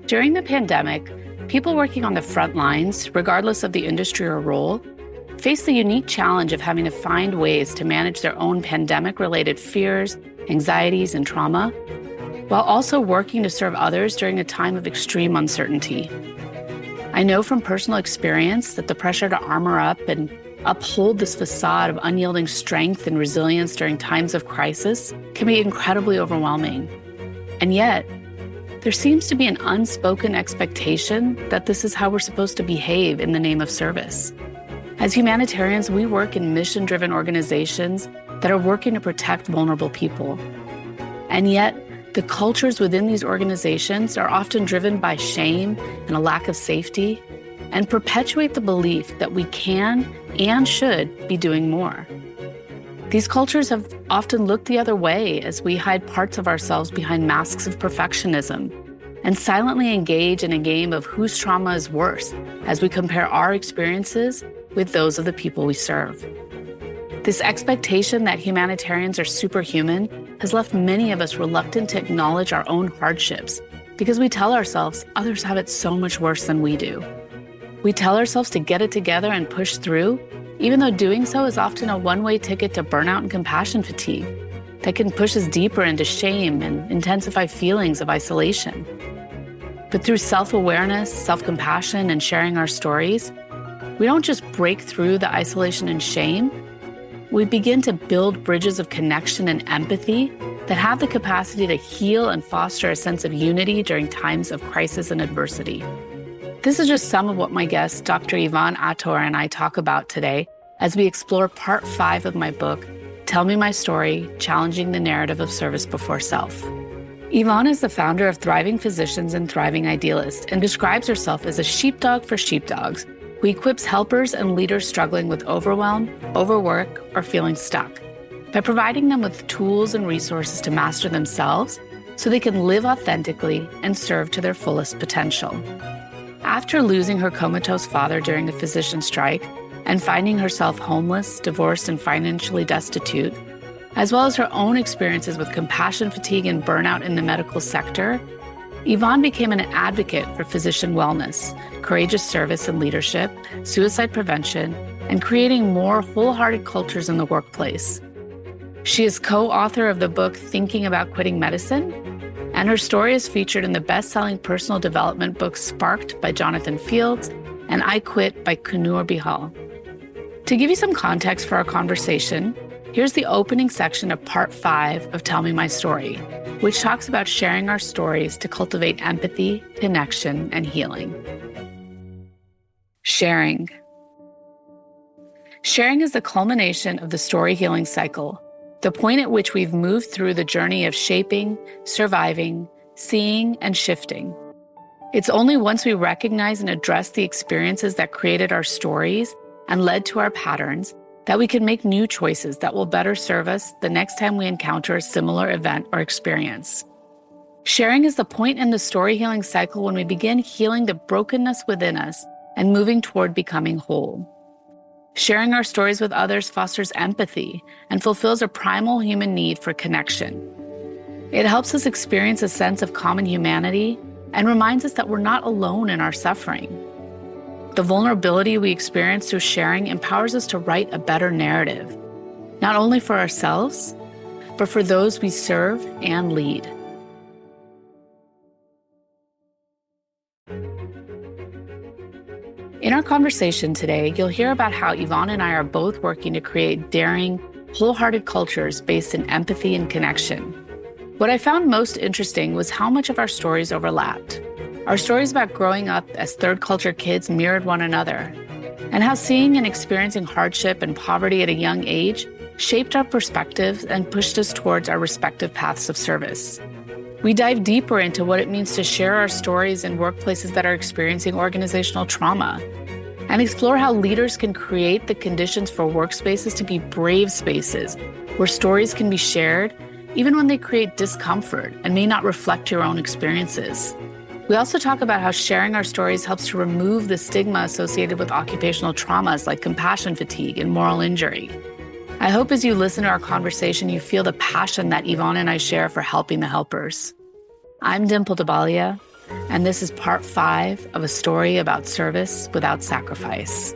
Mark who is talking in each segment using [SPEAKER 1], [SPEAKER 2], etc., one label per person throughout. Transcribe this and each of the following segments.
[SPEAKER 1] During the pandemic, people working on the front lines, regardless of the industry or role, faced the unique challenge of having to find ways to manage their own pandemic-related fears, anxieties, and trauma, while also working to serve others during a time of extreme uncertainty. I know from personal experience that the pressure to armor up and uphold this facade of unyielding strength and resilience during times of crisis can be incredibly overwhelming. And yet, there seems to be an unspoken expectation that this is how we're supposed to behave in the name of service. As humanitarians, we work in mission-driven organizations that are working to protect vulnerable people. And yet, the cultures within these organizations are often driven by shame and a lack of safety, and perpetuate the belief that we can and should be doing more. These cultures have often looked the other way as we hide parts of ourselves behind masks of perfectionism and silently engage in a game of whose trauma is worse as we compare our experiences with those of the people we serve. This expectation that humanitarians are superhuman has left many of us reluctant to acknowledge our own hardships because we tell ourselves others have it so much worse than we do. We tell ourselves to get it together and push through, even though doing so is often a one-way ticket to burnout and compassion fatigue that can push us deeper into shame and intensify feelings of isolation. But through self-awareness, self-compassion, and sharing our stories, we don't just break through the isolation and shame, we begin to build bridges of connection and empathy that have the capacity to heal and foster a sense of unity during times of crisis and adversity. This is just some of what my guest, Dr. Yvonne Ator and I talk about today as we explore part 5 of my book, Tell Me My Story, Challenging the Narrative of Service Before Self. Yvonne is the founder of Thriving Physicians and Thriving Idealists and describes herself as a sheepdog for sheepdogs who equips helpers and leaders struggling with overwhelm, overwork, or feeling stuck by providing them with tools and resources to master themselves so they can live authentically and serve to their fullest potential. After losing her comatose father during a physician strike and finding herself homeless, divorced, and financially destitute, as well as her own experiences with compassion fatigue and burnout in the medical sector, Yvonne became an advocate for physician wellness, courageous service and leadership, suicide prevention, and creating more wholehearted cultures in the workplace. She is co-author of the book Thinking About Quitting Medicine, and her story is featured in the best-selling personal development book Sparked by Jonathan Fields and I Quit by Kunur Bihal. To give you some context for our conversation, here's the opening section of part 5 of Tell Me My Story, which talks about sharing our stories to cultivate empathy, connection, and healing. Sharing. Sharing is the culmination of the story healing cycle, the point at which we've moved through the journey of shaping, surviving, seeing, and shifting. It's only once we recognize and address the experiences that created our stories and led to our patterns that we can make new choices that will better serve us the next time we encounter a similar event or experience. Sharing is the point in the story healing cycle when we begin healing the brokenness within us and moving toward becoming whole. Sharing our stories with others fosters empathy and fulfills a primal human need for connection. It helps us experience a sense of common humanity and reminds us that we're not alone in our suffering. The vulnerability we experience through sharing empowers us to write a better narrative, not only for ourselves, but for those we serve and lead. In our conversation today, you'll hear about how Yvonne and I are both working to create daring, wholehearted cultures based in empathy and connection. What I found most interesting was how much of our stories overlapped. Our stories about growing up as third culture kids mirrored one another, and how seeing and experiencing hardship and poverty at a young age shaped our perspectives and pushed us towards our respective paths of service. We dive deeper into what it means to share our stories in workplaces that are experiencing organizational trauma, and explore how leaders can create the conditions for workspaces to be brave spaces where stories can be shared even when they create discomfort and may not reflect your own experiences. We also talk about how sharing our stories helps to remove the stigma associated with occupational traumas like compassion fatigue and moral injury. I hope as you listen to our conversation, you feel the passion that Yvonne and I share for helping the helpers. I'm Dimple Dabalia, And this is part 5 of a story about service without sacrifice.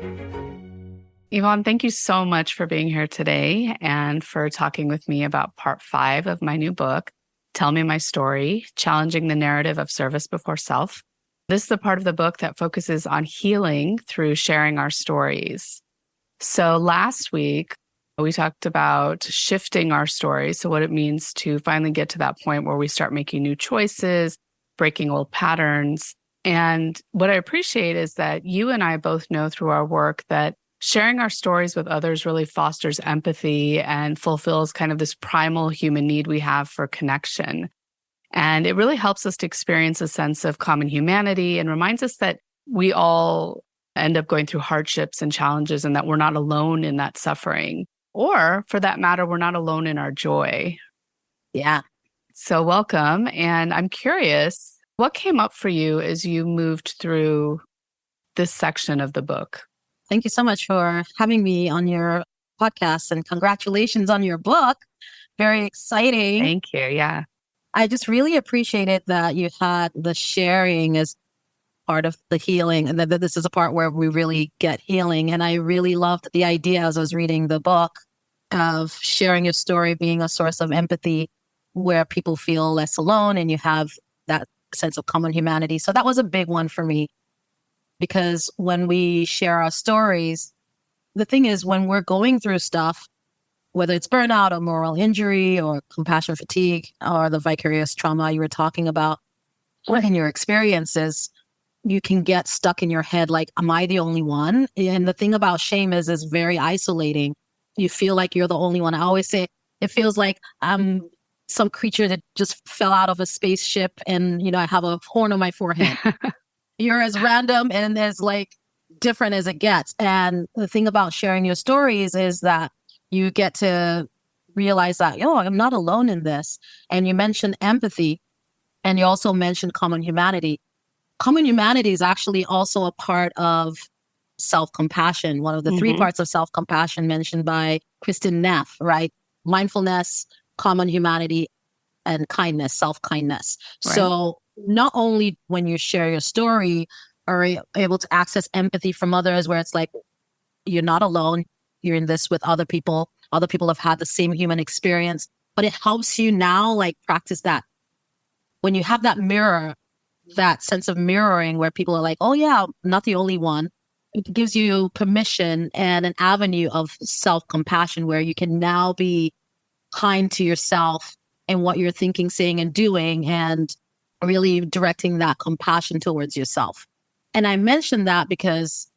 [SPEAKER 1] Yvonne, thank you so much for being here today and for talking with me about part 5 of my new book, Tell Me My Story, Challenging the Narrative of Service Before Self. This is the part of the book that focuses on healing through sharing our stories. So last week, we talked about shifting our stories, so what it means to finally get to that point where we start making new choices, breaking old patterns. And what I appreciate is that you and I both know through our work that sharing our stories with others really fosters empathy and fulfills kind of this primal human need we have for connection. And it really helps us to experience a sense of common humanity and reminds us that we all end up going through hardships and challenges and that we're not alone in that suffering. Or for that matter, we're not alone in our joy.
[SPEAKER 2] Yeah.
[SPEAKER 1] So welcome. And I'm curious, what came up for you as you moved through this section of the book?
[SPEAKER 2] Thank you so much for having me on your podcast, and congratulations on your book. Very exciting.
[SPEAKER 1] Thank you. Yeah.
[SPEAKER 2] I just really appreciated that you had the sharing as part of the healing, and that this is a part where we really get healing. And I really loved the idea as I was reading the book of sharing your story being a source of empathy where people feel less alone and you have that sense of common humanity. So that was a big one for me. Because when we share our stories, the thing is, when we're going through stuff, whether it's burnout or moral injury or compassion fatigue or the vicarious trauma you were talking about, in your experiences, you can get stuck in your head like, am I the only one? And the thing about shame is it's very isolating. You feel like you're the only one. I always say it feels like I'm some creature that just fell out of a spaceship and, I have a horn on my forehead. You're as random and as different as it gets. And the thing about sharing your stories is that you get to realize that, I'm not alone in this. And you mentioned empathy, and you also mentioned common humanity. Common humanity is actually also a part of self-compassion. One of the 3 parts of self-compassion mentioned by Kristin Neff, right? Mindfulness, common humanity, and kindness, self-kindness. Right. So not only when you share your story are you able to access empathy from others, where it's like, you're not alone, you're in this with other people have had the same human experience, but it helps you now practice that. When you have that mirror, that sense of mirroring where people are like, oh yeah, I'm not the only one, it gives you permission and an avenue of self-compassion where you can now be kind to yourself and what you're thinking, saying, and doing, and really directing that compassion towards yourself. And I mentioned that because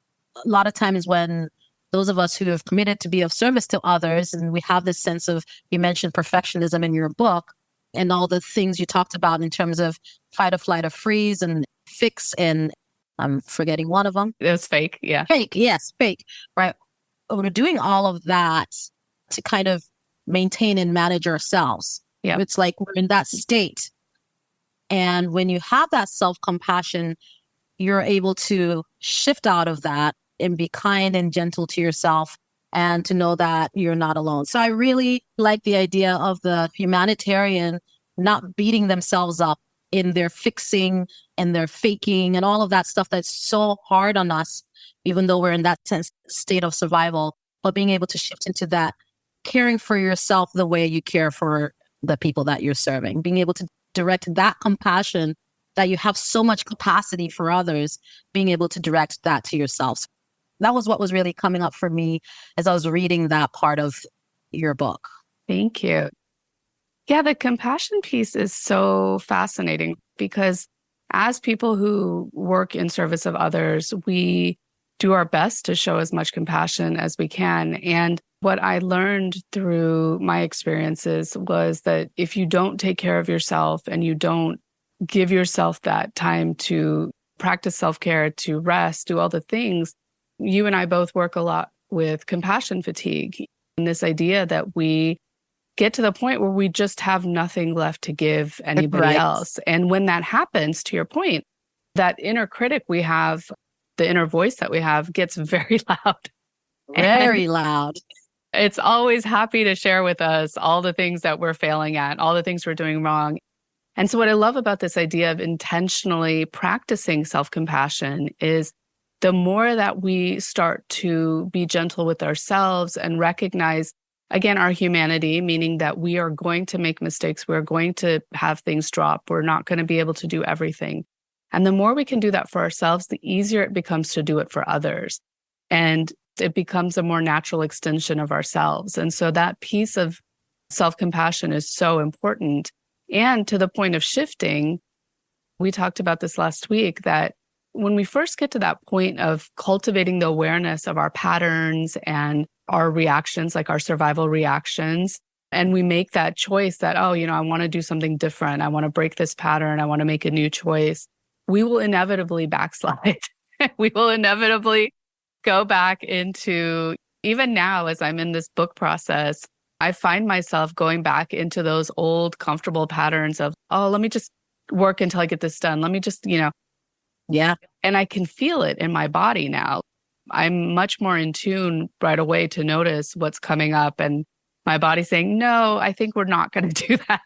[SPEAKER 2] a lot of times when those of us who have committed to be of service to others, and we have this sense of, you mentioned perfectionism in your book, and all the things you talked about in terms of fight or flight or freeze and fix, and I'm forgetting one of them.
[SPEAKER 1] It was fake, yeah.
[SPEAKER 2] Fake, yes, fake, right? We're doing all of that to kind of maintain and manage ourselves. Yeah. It's like we're in that state. And when you have that self-compassion, you're able to shift out of that and be kind and gentle to yourself and to know that you're not alone. So I really like the idea of the humanitarian not beating themselves up in their fixing and their faking and all of that stuff that's so hard on us, even though we're in that state of survival, but being able to shift into that, caring for yourself the way you care for the people that you're serving, being able to direct that compassion that you have so much capacity for others, being able to direct that to yourself. That was what was really coming up for me as I was reading that part of your book.
[SPEAKER 1] Thank you. Yeah, the compassion piece is so fascinating because as people who work in service of others, we do our best to show as much compassion as we can. And what I learned through my experiences was that if you don't take care of yourself and you don't give yourself that time to practice self-care, to rest, do all the things, you and I both work a lot with compassion fatigue and this idea that we get to the point where we just have nothing left to give anybody else. And when that happens, to your point, that inner critic we have, the inner voice that we have gets very loud.
[SPEAKER 2] Very loud.
[SPEAKER 1] It's always happy to share with us all the things that we're failing at, all the things we're doing wrong. And so what I love about this idea of intentionally practicing self-compassion is the more that we start to be gentle with ourselves and recognize, again, our humanity, meaning that we are going to make mistakes, we're going to have things drop, we're not going to be able to do everything. And the more we can do that for ourselves, the easier it becomes to do it for others. And it becomes a more natural extension of ourselves. And so that piece of self-compassion is so important. And to the point of shifting, we talked about this last week, that when we first get to that point of cultivating the awareness of our patterns and our reactions, like our survival reactions, and we make that choice that, oh, I want to do something different. I want to break this pattern. I want to make a new choice. We will inevitably backslide. We will inevitably go back into, even now, as I'm in this book process, I find myself going back into those old comfortable patterns of, oh, let me just work until I get this done. Let me just,
[SPEAKER 2] Yeah.
[SPEAKER 1] And I can feel it in my body now. I'm much more in tune right away to notice what's coming up and my body saying, no, I think we're not going to do that.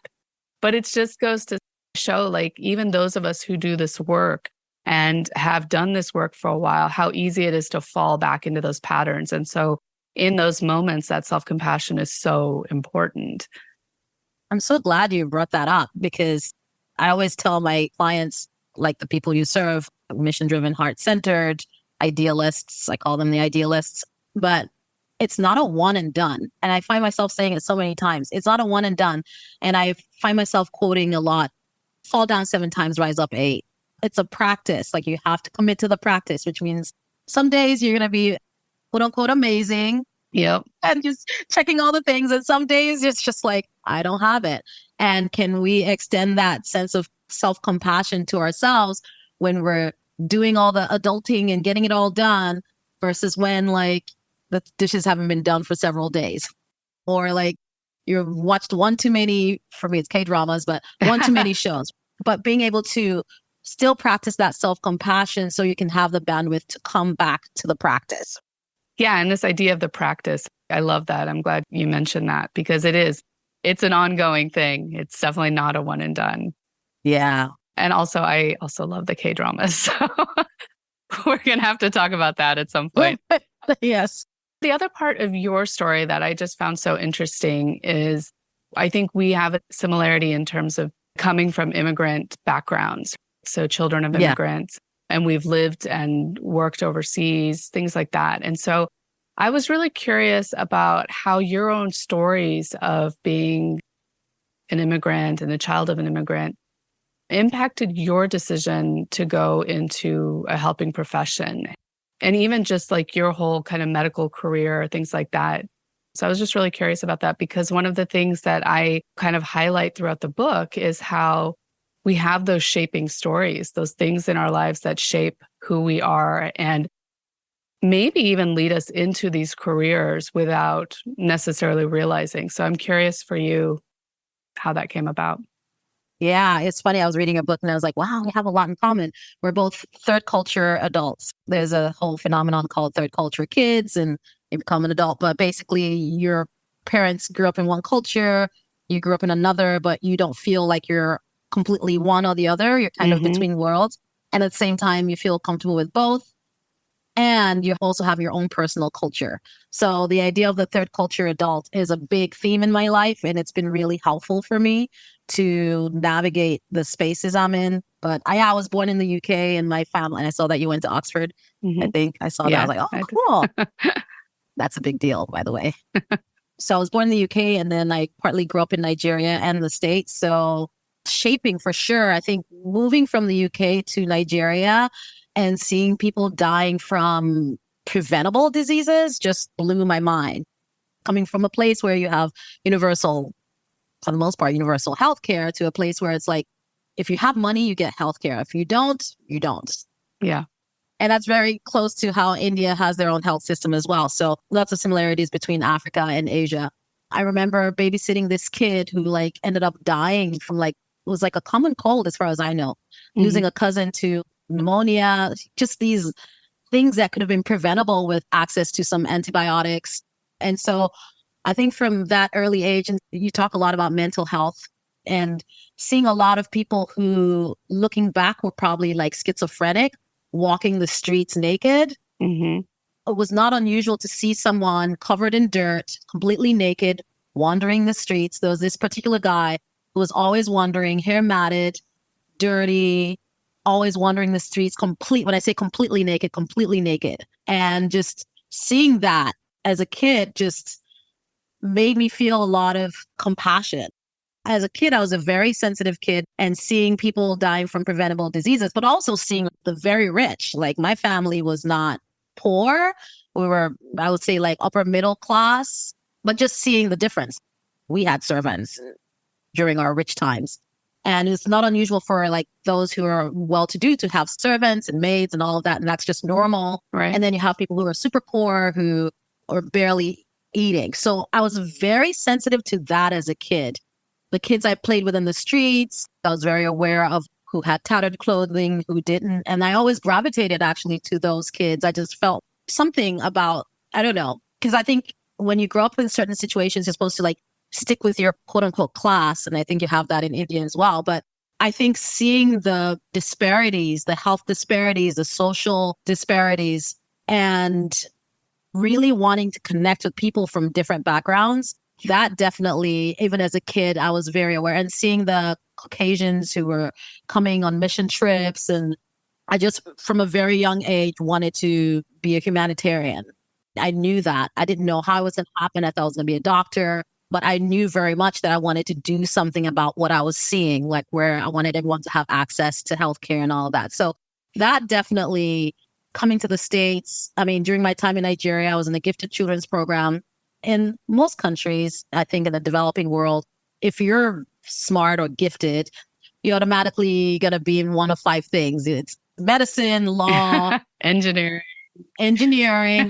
[SPEAKER 1] But it just goes to show, like, even those of us who do this work and have done this work for a while, how easy it is to fall back into those patterns. And so in those moments, that self-compassion is so important.
[SPEAKER 2] I'm so glad you brought that up, because I always tell my clients, like the people you serve, mission-driven, heart-centered, idealists, I call them the idealists, but it's not a one and done. And I find myself saying it so many times. It's not a one and done. And I find myself quoting a lot, fall down 7 times, rise up 8. It's a practice. Like, you have to commit to the practice, which means some days you're going to be quote unquote amazing.
[SPEAKER 1] Yep.
[SPEAKER 2] And just checking all the things. And some days it's just like, I don't have it. And can we extend that sense of self-compassion to ourselves when we're doing all the adulting and getting it all done, versus when, like, the dishes haven't been done for several days, or like you've watched one too many, for me it's K-dramas, but one too many shows. But being able to still practice that self-compassion so you can have the bandwidth to come back to the practice.
[SPEAKER 1] Yeah. And this idea of the practice, I love that. I'm glad you mentioned that, because it's an ongoing thing. It's definitely not a one and done.
[SPEAKER 2] Yeah.
[SPEAKER 1] And also, I also love the K-dramas. So we're going to have to talk about that at some point.
[SPEAKER 2] Yes.
[SPEAKER 1] The other part of your story that I just found so interesting is, I think we have a similarity in terms of coming from immigrant backgrounds. So children of immigrants, and we've lived and worked overseas, things like that. And so I was really curious about how your own stories of being an immigrant and a child of an immigrant impacted your decision to go into a helping profession, and even just like your whole kind of medical career, things like that. So I was just really curious about that, because one of the things that I kind of highlight throughout the book is how we have those shaping stories, those things in our lives that shape who we are and maybe even lead us into these careers without necessarily realizing. So I'm curious for you how that came about.
[SPEAKER 2] Yeah, it's funny. I was reading a book and I was like, wow, we have a lot in common. We're both third culture adults. There's a whole phenomenon called third culture kids, and you become an adult. But basically, your parents grew up in one culture, you grew up in another, but you don't feel like you're completely one or the other. You're kind of between worlds. And at the same time, you feel comfortable with both. And you also have your own personal culture. So the idea of the third culture adult is a big theme in my life. And it's been really helpful for me to navigate the spaces I'm in. But I was born in the UK, and my family, and I saw that you went to Oxford. I think I saw that. I was like, oh, cool. That's a big deal, by the way. So I was born in the UK, and then I partly grew up in Nigeria and the States. So shaping for sure. I think moving from the UK to Nigeria and seeing people dying from preventable diseases just blew my mind. Coming from a place where you have universal, for the most part, universal healthcare, to a place where it's like, if you have money, you get healthcare. If you don't, you don't.
[SPEAKER 1] Yeah.
[SPEAKER 2] And that's very close to how India has their own health system as well. So lots of similarities between Africa and Asia. I remember babysitting this kid who like ended up dying from like, it was like a common cold as far as I know, losing a cousin to pneumonia, just these things that could have been preventable with access to some antibiotics. And so I think from that early age, and you talk a lot about mental health and seeing a lot of people who, looking back, were probably like schizophrenic, walking the streets naked.
[SPEAKER 1] Mm-hmm.
[SPEAKER 2] It was not unusual to see someone covered in dirt, completely naked, wandering the streets. There was this particular guy who was always wandering, hair matted, dirty, always wandering the streets, when I say completely naked. And just seeing that as a kid just made me feel a lot of compassion. As a kid, I was a very sensitive kid, and seeing people dying from preventable diseases, but also seeing the very rich. Like, my family was not poor. We were, I would say, like upper middle class, but just seeing the difference. We had servants during our rich times. And it's not unusual for like those who are well-to-do to have servants and maids and all of that. And that's just normal.
[SPEAKER 1] Right.
[SPEAKER 2] And then you have people who are super poor, who are barely eating. So I was very sensitive to that as a kid. The kids I played with in the streets, I was very aware of who had tattered clothing, who didn't. And I always gravitated actually to those kids. I just felt something about, I don't know, because I think when you grow up in certain situations, you're supposed to like stick with your quote unquote class. And I think you have that in India as well. But I think seeing the disparities, the health disparities, the social disparities, and really wanting to connect with people from different backgrounds, that definitely, even as a kid, I was very aware. And seeing the Caucasians who were coming on mission trips. And I just, from a very young age, wanted to be a humanitarian. I knew that. I didn't know how it was going to happen. I thought I was going to be a doctor. But I knew very much that I wanted to do something about what I was seeing, like where I wanted everyone to have access to healthcare and all of that. So that definitely, coming to the States, I mean, during my time in Nigeria, I was in the Gifted Children's Program. In most countries, I think in the developing world, if you're smart or gifted, you're automatically going to be in one of 5 things. It's medicine, law,
[SPEAKER 1] engineering,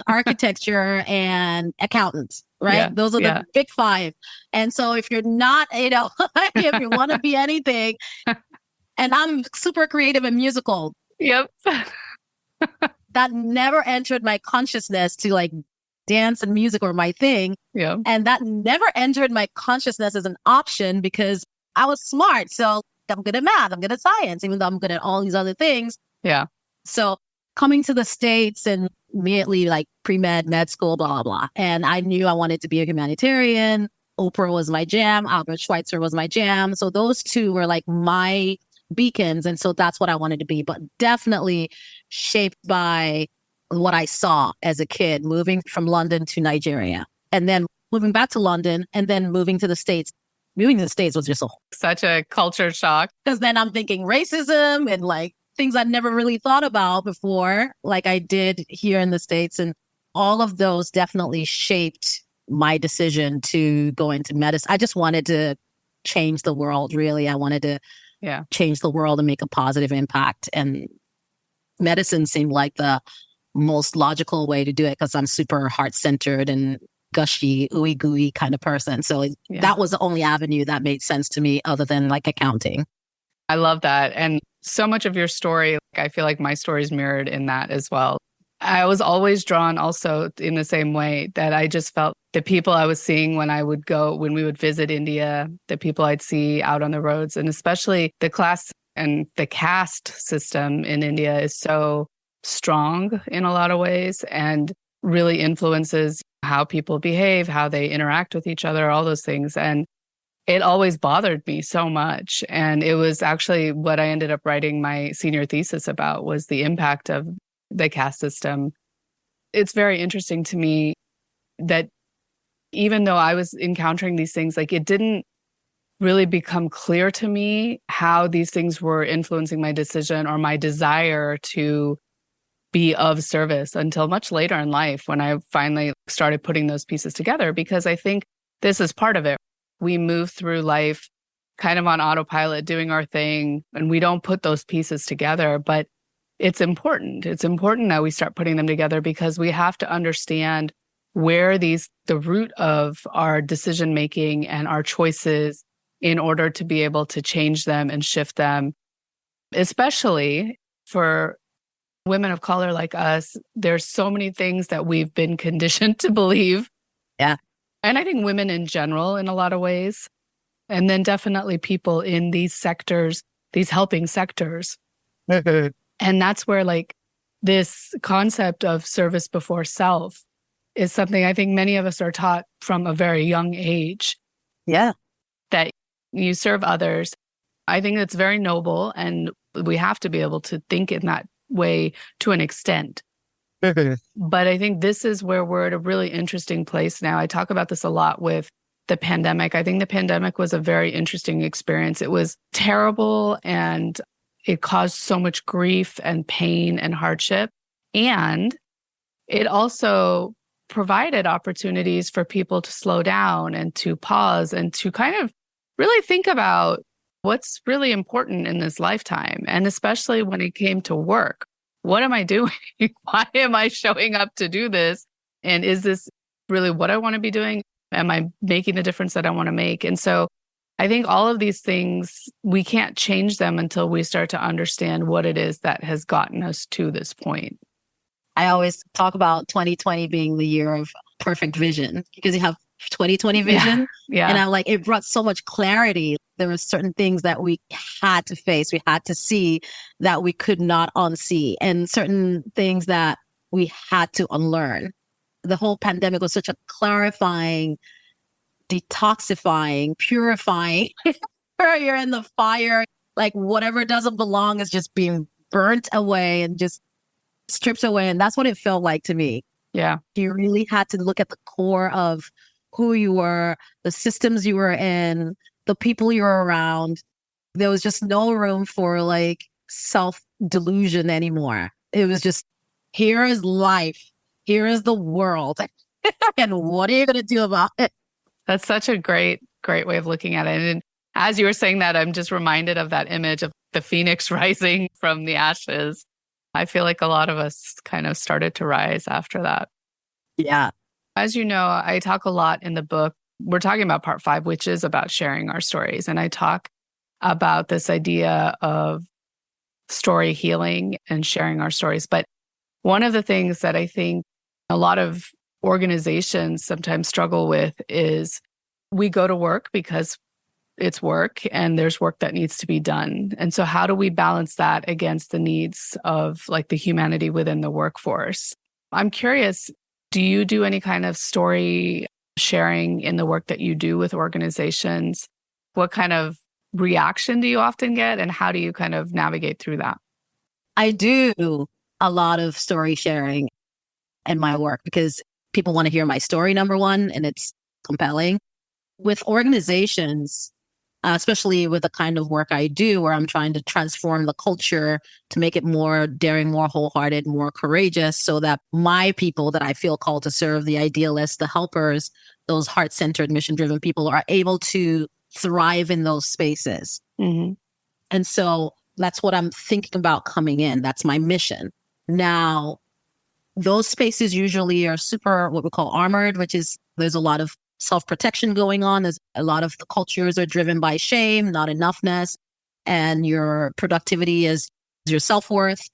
[SPEAKER 2] architecture, and accountants, right?
[SPEAKER 1] Yeah,
[SPEAKER 2] Those are the big 5. And so if you're not, if you want to be anything, and I'm super creative and musical.
[SPEAKER 1] Yep.
[SPEAKER 2] That never entered my consciousness to like dance and music were my thing.
[SPEAKER 1] Yeah.
[SPEAKER 2] And that never entered my consciousness as an option because I was smart. So I'm good at math, I'm good at science, even though I'm good at all these other things.
[SPEAKER 1] Yeah.
[SPEAKER 2] So coming to the States and immediately like pre-med, med school, blah, blah, blah. And I knew I wanted to be a humanitarian. Oprah was my jam. Albert Schweitzer was my jam. So those 2 were like my beacons. And so that's what I wanted to be, but definitely shaped by what I saw as a kid, moving from London to Nigeria and then moving back to London and then moving to the States. Moving to the States was just
[SPEAKER 1] such a culture shock.
[SPEAKER 2] Because then I'm thinking racism and like things I'd never really thought about before, like I did here in the States. And all of those definitely shaped my decision to go into medicine. I just wanted to change the world, really. I wanted to change the world and make a positive impact. And medicine seemed like the most logical way to do it because I'm super heart-centered and gushy, ooey gooey kind of person. So that was the only avenue that made sense to me other than like accounting.
[SPEAKER 1] I love that. And so much of your story, I feel like my story is mirrored in that as well. I was always drawn also in the same way that I just felt the people I was seeing when we would visit India, the people I'd see out on the roads, and especially the class and the caste system in India is so strong in a lot of ways and really influences how people behave, how they interact with each other, all those things. And it always bothered me so much. And it was actually what I ended up writing my senior thesis about was the impact of the caste system. It's very interesting to me that even though I was encountering these things, like it didn't really become clear to me how these things were influencing my decision or my desire to be of service until much later in life when I finally started putting those pieces together, because I think this is part of it. We move through life kind of on autopilot, doing our thing, and we don't put those pieces together. But it's important. It's important that we start putting them together because we have to understand where the root of our decision making and our choices in order to be able to change them and shift them, especially for women of color like us. There's so many things that we've been conditioned to believe.
[SPEAKER 2] Yeah.
[SPEAKER 1] And I think women in general, in a lot of ways, And then definitely people in these sectors, these helping sectors. And that's where like this concept of service before self is something I think many of us are taught from a very young age.
[SPEAKER 2] Yeah.
[SPEAKER 1] That you serve others. I think it's very noble, and we have to be able to think in that way to an extent. But I think this is where we're at a really interesting place now. I talk about this a lot with the pandemic. I think the pandemic was a very interesting experience. It was terrible, and it caused so much grief and pain and hardship. And it also provided opportunities for people to slow down and to pause and to kind of really think about what's really important in this lifetime. And especially when it came to work. What am I doing? Why am I showing up to do this? And is this really what I want to be doing? Am I making the difference that I want to make? And so I think all of these things, we can't change them until we start to understand what it is that has gotten us to this point.
[SPEAKER 2] I always talk about 2020 being the year of perfect vision because you have 2020 vision.
[SPEAKER 1] Yeah.
[SPEAKER 2] And I'm like, it brought so much clarity. There were certain things that we had to face, we had to see that we could not unsee, and certain things that we had to unlearn. The whole pandemic was such a clarifying, detoxifying, purifying. You're in the fire, like whatever doesn't belong is just being burnt away and just stripped away. And that's what it felt like to me.
[SPEAKER 1] Yeah.
[SPEAKER 2] You really had to look at the core of who you were, the systems you were in, the people you were around. There was just no room for like self-delusion anymore. It was just, here is life. Here is the world. And what are you going to do about it?
[SPEAKER 1] That's such a great way of looking at it. And as you were saying that, I'm just reminded of that image of the phoenix rising from the ashes. I feel like a lot of us kind of started to rise after that.
[SPEAKER 2] Yeah.
[SPEAKER 1] As you know, I talk a lot in the book. We're talking about part 5, which is about sharing our stories. And I talk about this idea of story healing and sharing our stories. But one of the things that I think a lot of organizations sometimes struggle with is we go to work because it's work and there's work that needs to be done. And so how do we balance that against the needs of like the humanity within the workforce? I'm curious, do you do any kind of story sharing in the work that you do with organizations? What kind of reaction do you often get, and how do you kind of navigate through that?
[SPEAKER 2] I do a lot of story sharing in my work because people want to hear my story, number one, and it's compelling. With organizations, especially with the kind of work I do, where I'm trying to transform the culture to make it more daring, more wholehearted, more courageous, so that my people that I feel called to serve, the idealists, the helpers, those heart-centered, mission-driven people are able to thrive in those spaces.
[SPEAKER 1] Mm-hmm.
[SPEAKER 2] And so that's what I'm thinking about coming in. That's my mission. Now, those spaces usually are super, what we call armored, which is there's a lot of self-protection going on. There's a lot of the cultures are driven by shame, not enoughness, and your productivity is your self-worth.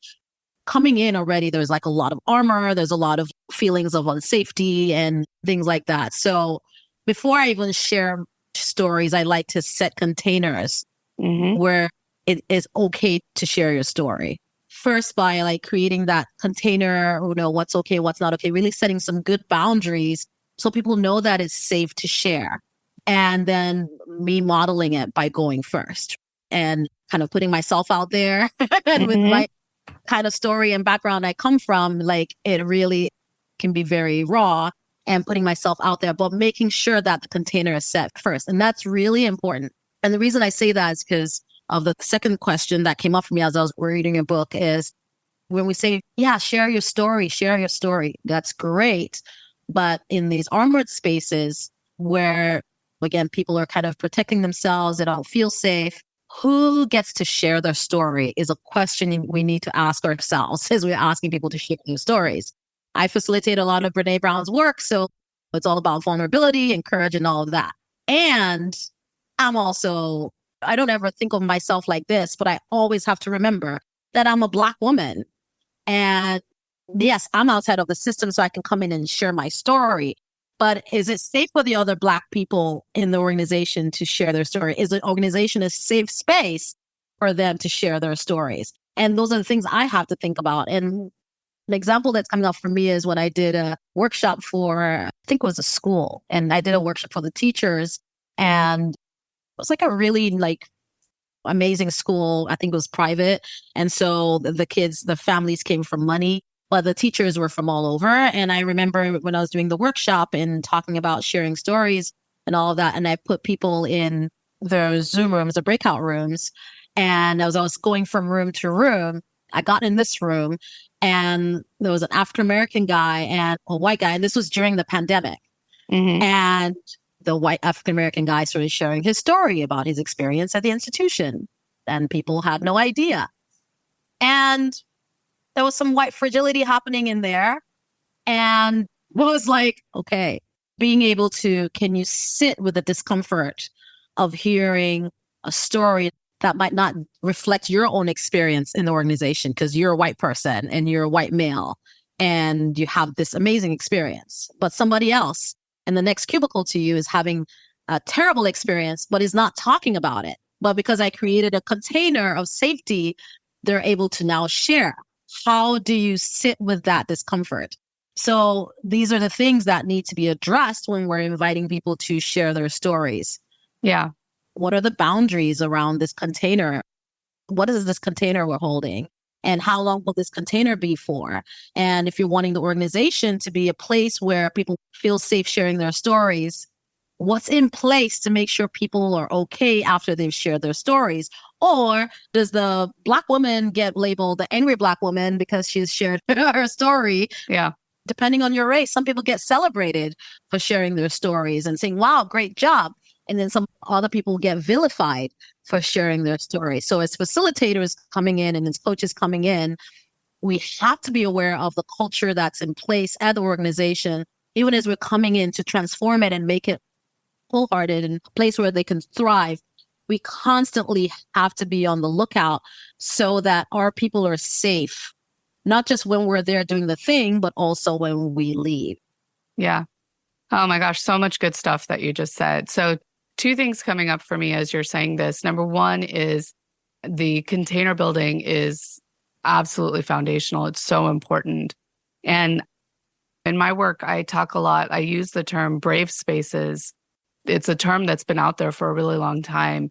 [SPEAKER 2] Coming in already, there's like a lot of armor. There's a lot of feelings of unsafety and things like that. So before I even share stories, I like to set containers where it is okay to share your story. First, by like creating that container, what's okay, what's not okay, really setting some good boundaries so people know that it's safe to share. And then me modeling it by going first and kind of putting myself out there. And with my kind of story and background I come from, like it really can be very raw and putting myself out there, but making sure that the container is set first. And that's really important. And the reason I say that is because of the second question that came up for me as I was reading your book is when we say, yeah, share your story. That's great. But in these armored spaces where, again, people are kind of protecting themselves, they don't feel safe, who gets to share their story is a question we need to ask ourselves as we're asking people to share their stories. I facilitate a lot of Brene Brown's work, so it's all about vulnerability and courage and all of that. And I don't ever think of myself like this, but I always have to remember that I'm a Black woman. And yes, I'm outside of the system, so I can come in and share my story. But is it safe for the other Black people in the organization to share their story? Is the organization a safe space for them to share their stories? And those are the things I have to think about. And an example that's coming up for me is when I did a workshop for, I think it was a school, and I did a workshop for the teachers, and it was like a really amazing school. I think it was private. And so the kids, the families came from money, but the teachers were from all over. And I remember when I was doing the workshop and talking about sharing stories and all of that, and I put people in the Zoom rooms, the breakout rooms. And as I was going from room to room, I got in this room and there was an African-American guy and a white guy. And this was during the pandemic.
[SPEAKER 1] Mm-hmm.
[SPEAKER 2] And the white African-American guy started sharing his story about his experience at the institution. And people had no idea. And there was some white fragility happening in there. And it was like, okay, being able to, can you sit with the discomfort of hearing a story that might not reflect your own experience in the organization because you're a white person and you're a white male and you have this amazing experience, but somebody else in the next cubicle to you is having a terrible experience, but is not talking about it. But because I created a container of safety, they're able to now share. How do you sit with that discomfort? So these are the things that need to be addressed when we're inviting people to share their stories.
[SPEAKER 1] Yeah.
[SPEAKER 2] What are the boundaries around this container? What is this container we're holding? And how long will this container be for? And if you're wanting the organization to be a place where people feel safe sharing their stories, what's in place to make sure people are okay after they've shared their stories? Or does the Black woman get labeled the angry Black woman because she's shared her story?
[SPEAKER 1] Yeah.
[SPEAKER 2] Depending on your race, some people get celebrated for sharing their stories and saying, wow, great job. And then some other people get vilified for sharing their story. So as facilitators coming in and as coaches coming in, we have to be aware of the culture that's in place at the organization, even as we're coming in to transform it and make it wholehearted and a place where they can thrive. We constantly have to be on the lookout so that our people are safe, not just when we're there doing the thing, but also when we leave.
[SPEAKER 1] Yeah. Oh my gosh, so much good stuff that you just said. So two things coming up for me as you're saying this. Number one is the container building is absolutely foundational. It's so important. And in my work, I talk a lot. I use the term brave spaces. It's a term that's been out there for a really long time.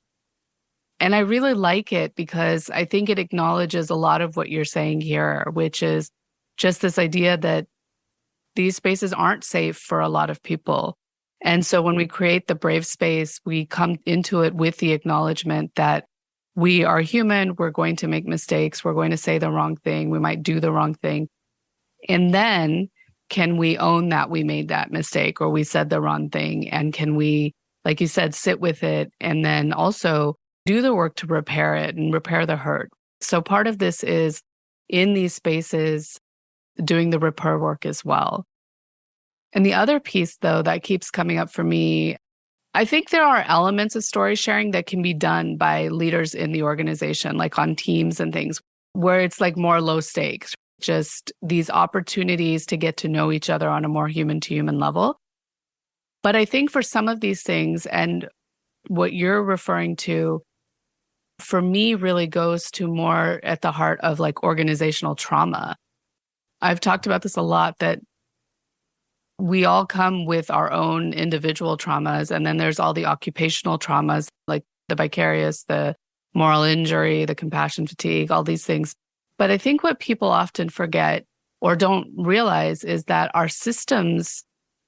[SPEAKER 1] And I really like it because I think it acknowledges a lot of what you're saying here, which is just this idea that these spaces aren't safe for a lot of people. And so when we create the brave space, we come into it with the acknowledgement that we are human, we're going to make mistakes, we're going to say the wrong thing, we might do the wrong thing. And then can we own that we made that mistake or we said the wrong thing? And can we, like you said, sit with it and then also do the work to repair it and repair the hurt? So part of this is in these spaces, doing the repair work as well. And the other piece, though, that keeps coming up for me, I think there are elements of story sharing that can be done by leaders in the organization, like on teams and things, where it's like more low stakes, just these opportunities to get to know each other on a more human-to-human level. But I think for some of these things, and what you're referring to, for me, really goes to more at the heart of like organizational trauma. I've talked about this a lot, that we all come with our own individual traumas, and then there's all the occupational traumas, like the vicarious, the moral injury, the compassion fatigue, all these things. But I think what people often forget or don't realize is that our systems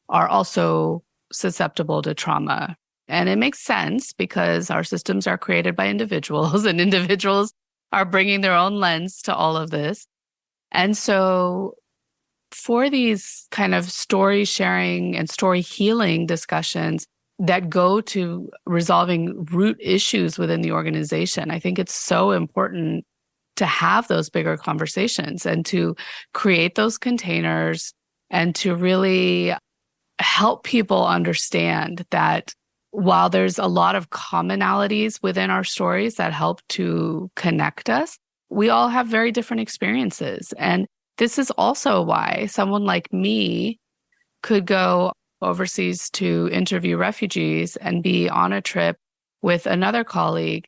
[SPEAKER 1] are also susceptible to trauma. And it makes sense because our systems are created by individuals and individuals are bringing their own lens to all of this. And so for these kind of story sharing and story healing discussions that go to resolving root issues within the organization, I think it's so important to have those bigger conversations and to create those containers and to really help people understand that while there's a lot of commonalities within our stories that help to connect us, we all have very different experiences. And this is also why someone like me could go, overseas to interview refugees and be on a trip with another colleague.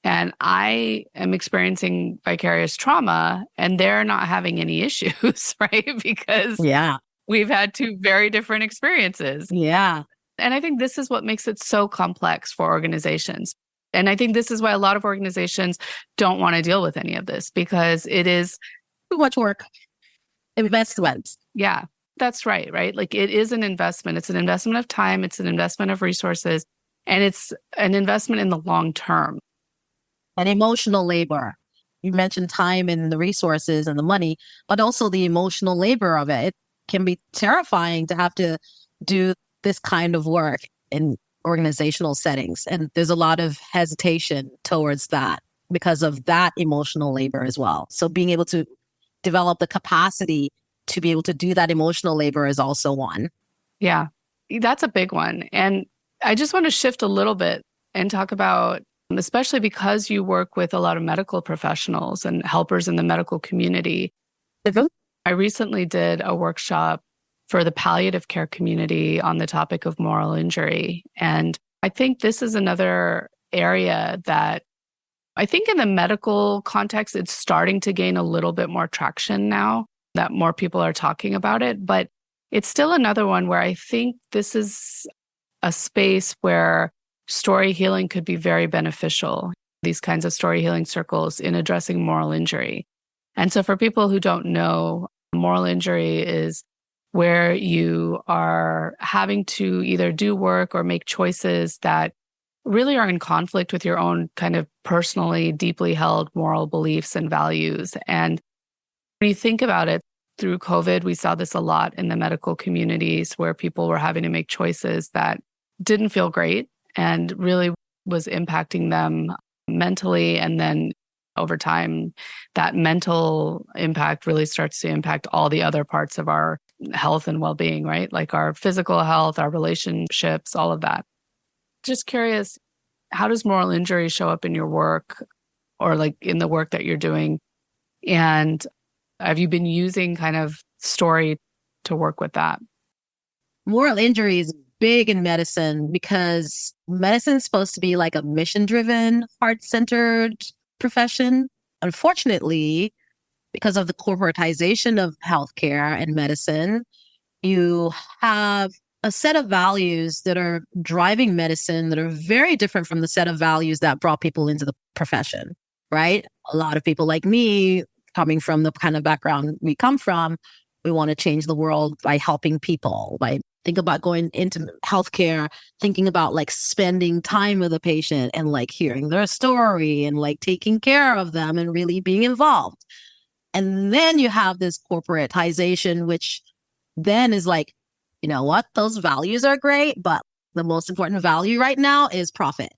[SPEAKER 1] And I am experiencing vicarious trauma and they're not having any issues, right? Because
[SPEAKER 2] Yeah.
[SPEAKER 1] we've had two very different experiences.
[SPEAKER 2] Yeah.
[SPEAKER 1] And I think this is what makes it so complex for organizations. And I think this is why a lot of organizations don't want to deal with any of this because it is
[SPEAKER 2] Too much work. Investment.
[SPEAKER 1] yeah, that's right, right? Like it is an investment. It's an investment of time, it's an investment of resources, and it's an investment in the long term.
[SPEAKER 2] And emotional labor. You mentioned time and the resources and the money, but also the emotional labor of it. It can be terrifying to have to do this kind of work in organizational settings. And there's a lot of hesitation towards that because of that emotional labor as well. So being able to develop the capacity to be able to do that emotional labor is also one.
[SPEAKER 1] Yeah, that's a big one. And I just want to shift a little bit and talk about, especially because you work with a lot of medical professionals and helpers in the medical community. I recently did a workshop for the palliative care community on the topic of moral injury. And I think this is another area that I think in the medical context, it's starting to gain a little bit more traction now that more people are talking about it. But it's still another one where I think this is a space where story healing could be very beneficial, these kinds of story healing circles in addressing moral injury. And so for people who don't know, moral injury is where you are having to either do work or make choices that really are in conflict with your own kind of personally deeply held moral beliefs and values. And when you think about it, through COVID, we saw this a lot in the medical communities where people were having to make choices that didn't feel great and really was impacting them mentally. And then over time, that mental impact really starts to impact all the other parts of our health and well-being, right? Like our physical health, our relationships, all of that. Just curious, how does moral injury show up in your work or like in the work that you're doing? And have you been using kind of story to work with that?
[SPEAKER 2] Moral injury is big in medicine because medicine is supposed to be like a mission-driven, heart-centered profession. Unfortunately, because of the corporatization of healthcare and medicine, you have a set of values that are driving medicine that are very different from the set of values that brought people into the profession, right? A lot of people like me, coming from the kind of background we come from, we want to change the world by helping people, by think about going into healthcare, thinking about like spending time with a patient and like hearing their story and like taking care of them and really being involved. And then you have this corporatization, which then is like, you know what, those values are great, but the most important value right now is profit.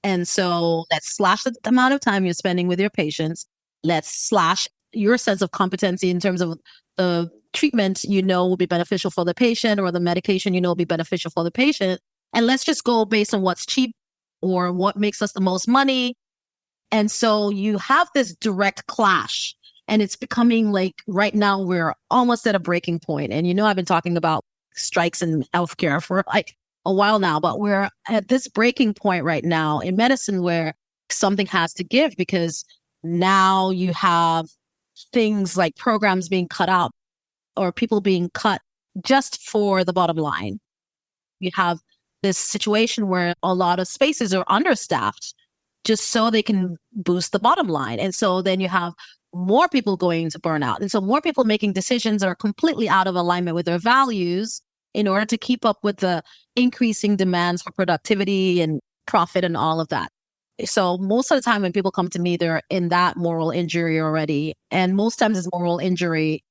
[SPEAKER 2] And so let's slash the amount of time you're spending with your patients. Let's slash your sense of competency in terms of the treatment you know will be beneficial for the patient or the medication you know will be beneficial for the patient. And let's just go based on what's cheap or what makes us the most money. And so you have this direct clash. And it's becoming like right now we're almost at a breaking point. And you know, I've been talking about strikes in healthcare for like a while now, but we're at this breaking point right now in medicine where something has to give because now you have things like programs being cut out or people being cut just for the bottom line. You have this situation where a lot of spaces are understaffed just so they can boost the bottom line. And so then you have more people going into burnout. And so more people making decisions that are completely out of alignment with their values in order to keep up with the increasing demands for productivity and profit and all of that. So most of the time when people come to me, they're in that moral injury already. And most times it's moral injury.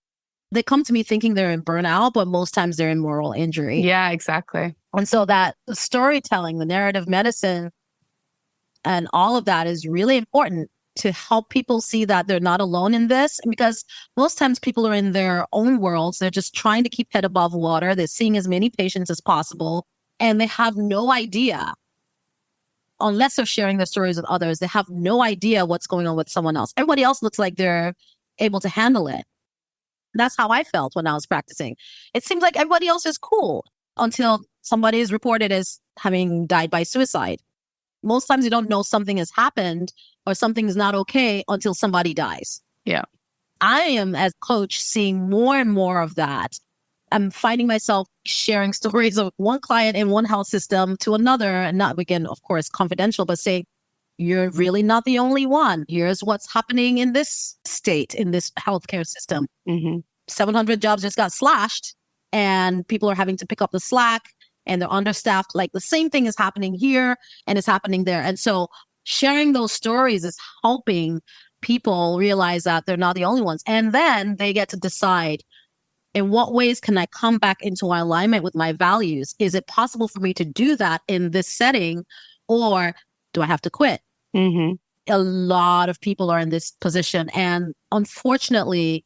[SPEAKER 2] They come to me thinking they're in burnout, but most times they're in moral injury.
[SPEAKER 1] Yeah, exactly.
[SPEAKER 2] And so that the storytelling, the narrative medicine, and all of that is really important to help people see that they're not alone in this. Because most times people are in their own worlds. They're just trying to keep head above water. They're seeing as many patients as possible. And they have no idea, unless they're sharing their stories with others, they have no idea what's going on with someone else. Everybody else looks like they're able to handle it. That's how I felt when I was practicing. It seems like everybody else is cool. until somebody is reported as having died by suicide. Most times you don't know something has happened or something is not okay until somebody dies.
[SPEAKER 1] Yeah.
[SPEAKER 2] I am, as a coach, seeing more and more of that. I'm finding myself sharing stories of one client in one health system to another, and not, again, of course, confidential, but say, you're really not the only one. Here's what's happening in this state, in this healthcare system. 700 jobs just got slashed, and people are having to pick up the slack, and they're understaffed. Like, the same thing is happening here and it's happening there. And so sharing those stories is helping people realize that they're not the only ones. And then they get to decide, in what ways can I come back into alignment with my values? Is it possible for me to do that in this setting, or do I have to quit? A lot of people are in this position. And unfortunately,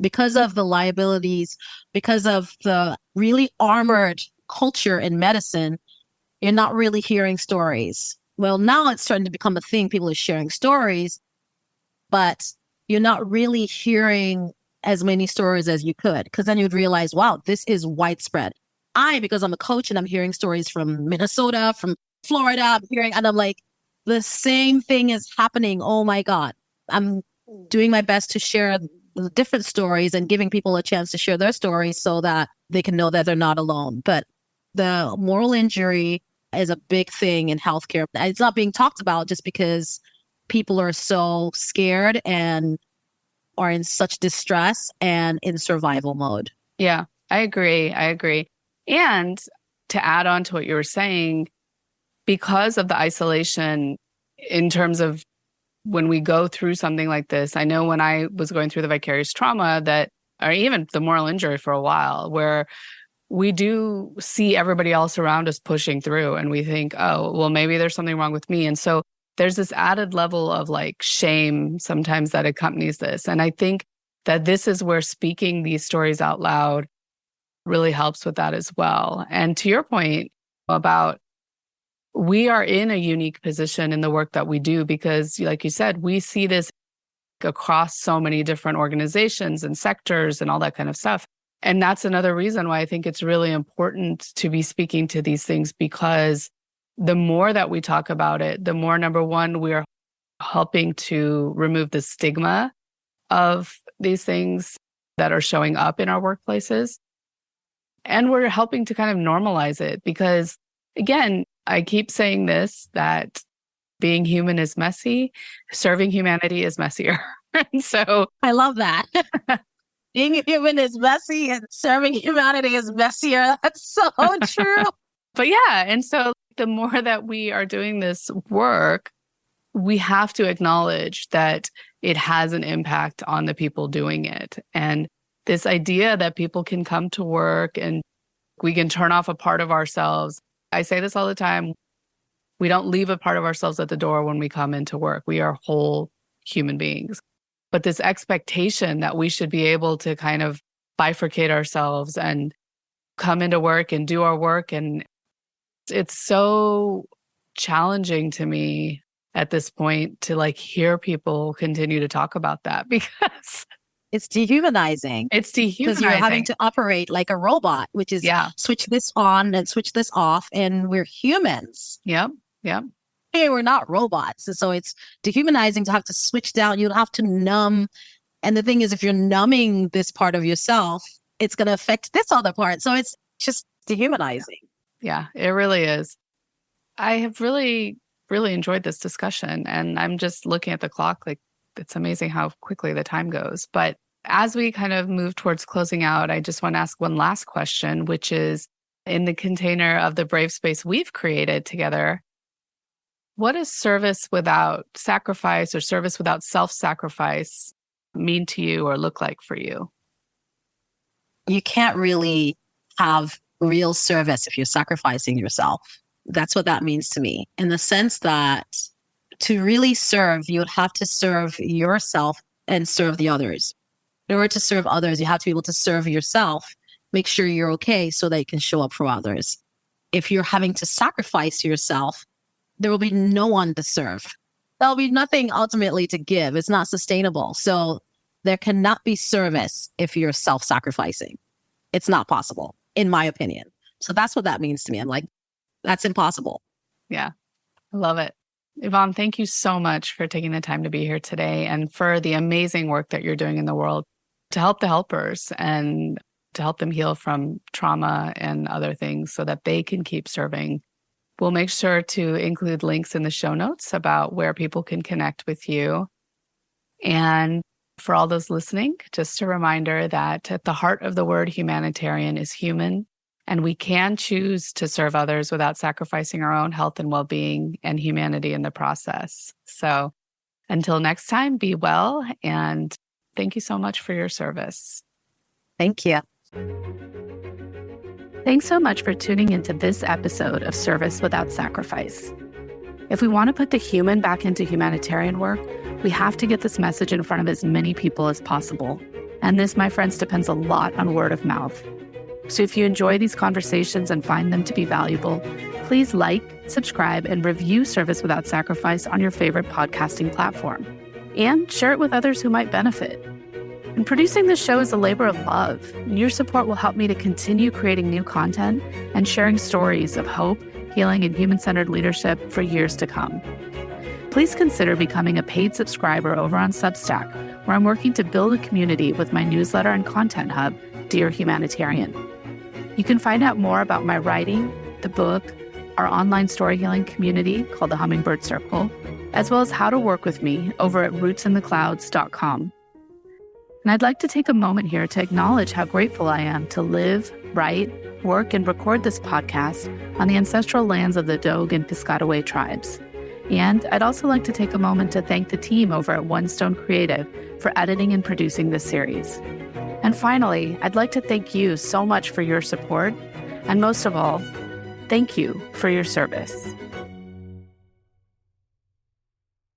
[SPEAKER 2] because of the liabilities, because of the really armored culture in medicine, you're not really hearing stories. Well, now it's starting to become a thing. People are sharing stories, but you're not really hearing as many stories as you could, because then you'd realize, wow, this is widespread. Because I'm a coach and I'm hearing stories from Minnesota, from Florida, and I'm like, the same thing is happening. Oh my God. I'm doing my best to share the different stories and giving people a chance to share their stories so that they can know that they're not alone. But the moral injury is a big thing in healthcare. It's not being talked about just because people are so scared and are in such distress and in survival mode.
[SPEAKER 1] Yeah, I agree. And to add on to what you were saying, because of the isolation in terms of when we go through something like this, I know when I was going through the vicarious trauma or even the moral injury for a while, where we do see everybody else around us pushing through and we think, oh, well, maybe there's something wrong with me. And so there's this added level of like shame sometimes that accompanies this. And I think that this is where speaking these stories out loud really helps with that as well. And to your point about, we are in a unique position in the work that we do because, like you said, we see this across so many different organizations and sectors and all that kind of stuff. And that's another reason why I think it's really important to be speaking to these things, because the more that we talk about it, the more, number one, we are helping to remove the stigma of these things that are showing up in our workplaces. And we're helping to kind of normalize it because, again, I keep saying this, that being human is messy, serving humanity is messier. And so
[SPEAKER 2] I love that. Being human is messy and serving humanity is messier. That's so true.
[SPEAKER 1] But yeah, and so the more that we are doing this work, we have to acknowledge that it has an impact on the people doing it. And this idea that people can come to work and we can turn off a part of ourselves. I say this all the time. We don't leave a part of ourselves at the door when we come into work. We are whole human beings. But this expectation that we should be able to kind of bifurcate ourselves and come into work and do our work. And it's so challenging to me at this point to like hear people continue to talk about that because
[SPEAKER 2] it's dehumanizing. Because you're having to operate like a robot, which is switch this on and switch this off. And we're humans.
[SPEAKER 1] Yep.
[SPEAKER 2] Hey, we're not robots. So it's dehumanizing to have to switch down. You'll have to numb. And the thing is, if you're numbing this part of yourself, it's going to affect this other part. So it's just dehumanizing.
[SPEAKER 1] Yeah, it really is. I have really, really enjoyed this discussion. And I'm just looking at the clock. Like, it's amazing how quickly the time goes. But as we kind of move towards closing out, I just want to ask one last question, which is, in the container of the brave space we've created together, what does service without sacrifice or service without self-sacrifice mean to you or look like for you?
[SPEAKER 2] You can't really have real service if you're sacrificing yourself. That's what that means to me, in the sense that to really serve, you would have to serve yourself and serve the others. In order to serve others, you have to be able to serve yourself, make sure you're okay so that you can show up for others. If you're having to sacrifice yourself, there will be no one to serve. There'll be nothing ultimately to give. It's not sustainable. So there cannot be service if you're self-sacrificing. It's not possible, in my opinion. So that's what that means to me. I'm like, that's impossible.
[SPEAKER 1] Yeah, I love it. Yvonne, thank you so much for taking the time to be here today and for the amazing work that you're doing in the world to help the helpers and to help them heal from trauma and other things so that they can keep serving. We'll make sure to include links in the show notes about where people can connect with you. And for all those listening, just a reminder that at the heart of the word humanitarian is human, and we can choose to serve others without sacrificing our own health and well-being and humanity in the process. So until next time, be well, and thank you so much for your service.
[SPEAKER 2] Thank you.
[SPEAKER 1] Thanks so much for tuning into this episode of Service Without Sacrifice. If we want to put the human back into humanitarian work, we have to get this message in front of as many people as possible. And this, my friends, depends a lot on word of mouth. So if you enjoy these conversations and find them to be valuable, please like, subscribe, and review Service Without Sacrifice on your favorite podcasting platform. And share it with others who might benefit. And producing this show is a labor of love, and your support will help me to continue creating new content and sharing stories of hope, healing, and human-centered leadership for years to come. Please consider becoming a paid subscriber over on Substack, where I'm working to build a community with my newsletter and content hub, Dear Humanitarian. You can find out more about my writing, the book, our online story healing community called the Hummingbird Circle, as well as how to work with me over at rootsintheclouds.com. And I'd like to take a moment here to acknowledge how grateful I am to live, write, work, and record this podcast on the ancestral lands of the Dogue and Piscataway tribes. And I'd also like to take a moment to thank the team over at One Stone Creative for editing and producing this series. And finally, I'd like to thank you so much for your support, and most of all, thank you for your service.